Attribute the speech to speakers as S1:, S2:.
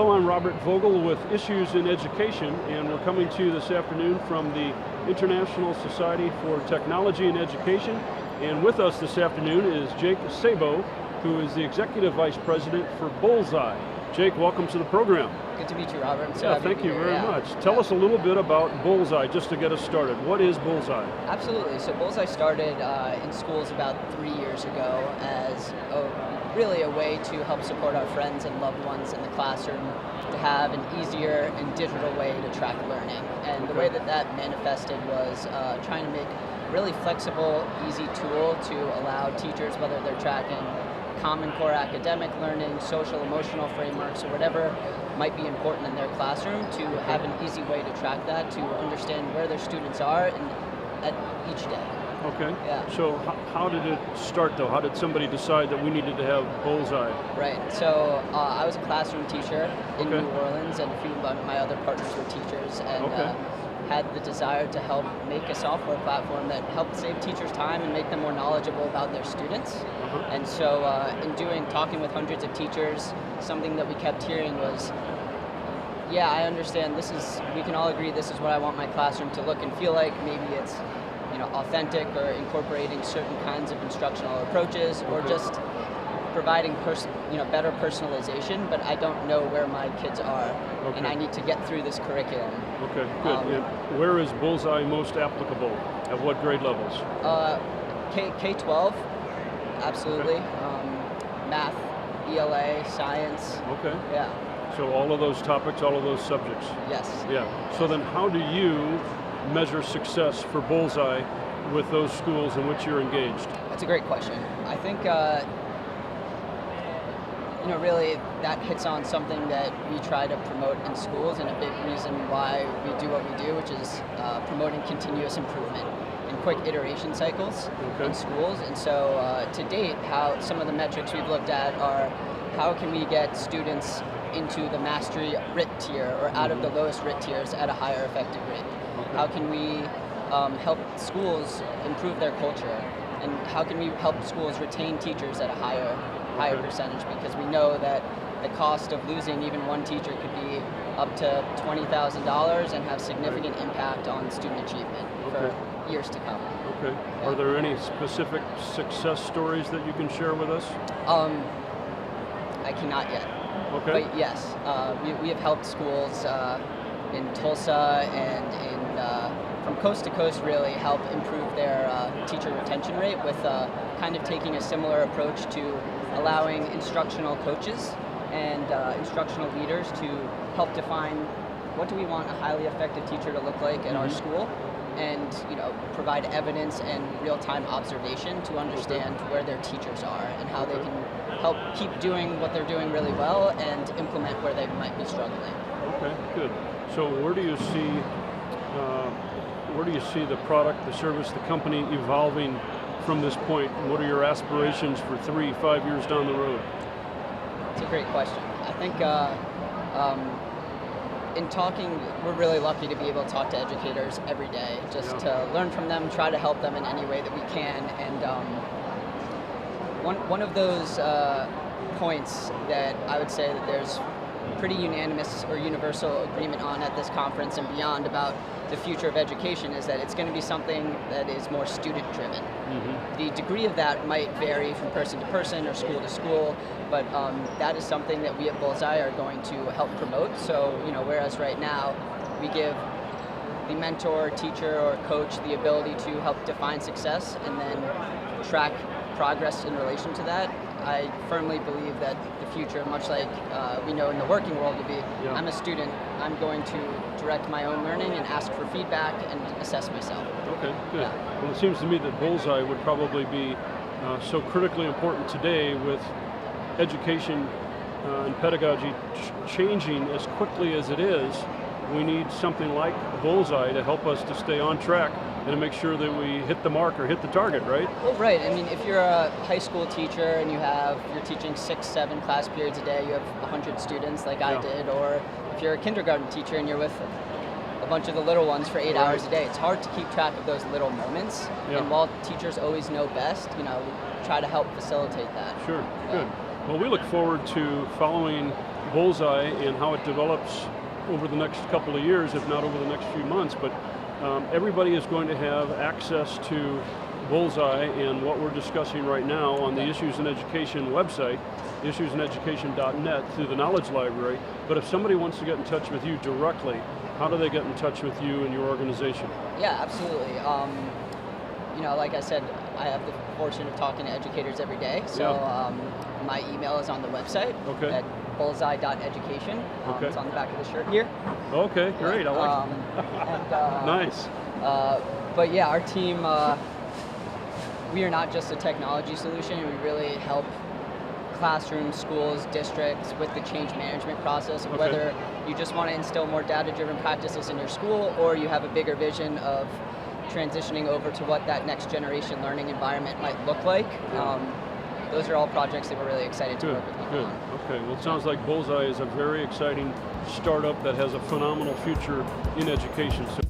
S1: Hello, I'm Robert Vogel with Issues in Education, and we're coming to you this afternoon from the International Society for Technology and Education. And with us this afternoon is Jake Szabo, who is the Executive Vice President for Bullseye. Jake, welcome to the program.
S2: Good to meet you, Robert.
S1: Thank you very much. Tell us a little bit about Bullseye, just to get us started. What is Bullseye?
S2: Absolutely. So Bullseye started in schools about 3 years ago as really a way to help support our friends and loved ones in the classroom to have an easier and digital way to track learning. And the way that manifested was trying to make a really flexible, easy tool to allow teachers, whether they're tracking Common Core academic learning, social emotional frameworks, or whatever might be important in their classroom, to have an easy way to track that, to understand where their students are at each day.
S1: Okay.
S2: Yeah.
S1: So how did it start, though? How did somebody decide that we needed to have Bullseye?
S2: Right. So I was a classroom teacher in New Orleans, and a few of my other partners were teachers, and had the desire to help make a software platform that helped save teachers time and make them more knowledgeable about their students. And so in talking with hundreds of teachers, something that we kept hearing was, yeah, I understand we can all agree this is what I want my classroom to look and feel like. Maybe it's authentic, or incorporating certain kinds of instructional approaches, or just providing better personalization, but I don't know where my kids are, and I need to get through this curriculum.
S1: Okay, good. And where is Bullseye most applicable? At what grade levels?
S2: K-12, absolutely. Math, ELA, science.
S1: Okay.
S2: Yeah.
S1: So all of those topics, all of those subjects?
S2: Yes.
S1: Yeah. So then how do you measure success for Bullseye with those schools in which you're engaged?
S2: That's a great question. I think really that hits on something that we try to promote in schools, and a big reason why we do what we do, which is promoting continuous improvement and quick iteration cycles in schools. And so to date, how some of the metrics we've looked at are how can we get students into the mastery RIT tier, or out of the lowest RIT tiers at a higher effective rate? How can we help schools improve their culture? And how can we help schools retain teachers at a higher percentage? Because we know that the cost of losing even one teacher could be up to $20,000 and have significant impact on student achievement for years to come.
S1: Okay. Yeah. Are there any specific success stories that you can share with us?
S2: I cannot yet.
S1: Okay.
S2: But yes, we have helped schools in Tulsa and from coast to coast really help improve their teacher retention rate with kind of taking a similar approach to allowing instructional coaches and instructional leaders to help define what do we want a highly effective teacher to look like at our school, and provide evidence and real-time observation to understand where their teachers are and how they can help keep doing what they're doing really well and implement where they might be struggling.
S1: Okay, good. So where do you see the product, the service, the company evolving from this point? What are your aspirations for 3-5 years down the road?
S2: It's a great question. I think in talking, we're really lucky to be able to talk to educators every day, just to learn from them, try to help them in any way that we can. And one of those points that I would say that there's pretty unanimous or universal agreement on at this conference and beyond about the future of education is that it's going to be something that is more student-driven. The degree of that might vary from person to person or school to school, but that is something that we at Bullseye are going to help promote. So, whereas right now we give the mentor, teacher, or coach the ability to help define success and then track progress in relation to that, I firmly believe that the future, much like we know in the working world, will be, I'm a student, I'm going to direct my own learning and ask for feedback and assess myself.
S1: Okay, good. Yeah. Well, it seems to me that Bullseye would probably be so critically important today with education and pedagogy changing as quickly as it is. We need something like Bullseye to help us to stay on track and to make sure that we hit the mark or hit the target, right?
S2: Well, right. I mean, if you're a high school teacher and you're teaching 6-7 class periods a day, you have 100 students like I did, or if you're a kindergarten teacher and you're with a bunch of the little ones for 8 hours a day, it's hard to keep track of those little moments. And while teachers always know best, try to help facilitate that.
S1: Sure, good. Well, we look forward to following Bullseye and how it develops over the next couple of years, if not over the next few months, but everybody is going to have access to Bullseye and what we're discussing right now on the Issues in Education website, issueseneducation.net, through the Knowledge Library. But if somebody wants to get in touch with you directly, how do they get in touch with you and your organization?
S2: Yeah, absolutely. Like I said, I have the fortune of talking to educators every day. So my email is on the website at Bullseye.Education. It's on the back of the shirt here.
S1: Okay, great. I like it. Nice.
S2: But yeah, our team, we are not just a technology solution. We really help classrooms, schools, districts with the change management process of whether you just want to instill more data-driven practices in your school, or you have a bigger vision of transitioning over to what that next generation learning environment might look like. Those are all projects that we're really excited to work with people on.
S1: Okay, well, it sounds like Bullseye is a very exciting startup that has a phenomenal future in education. So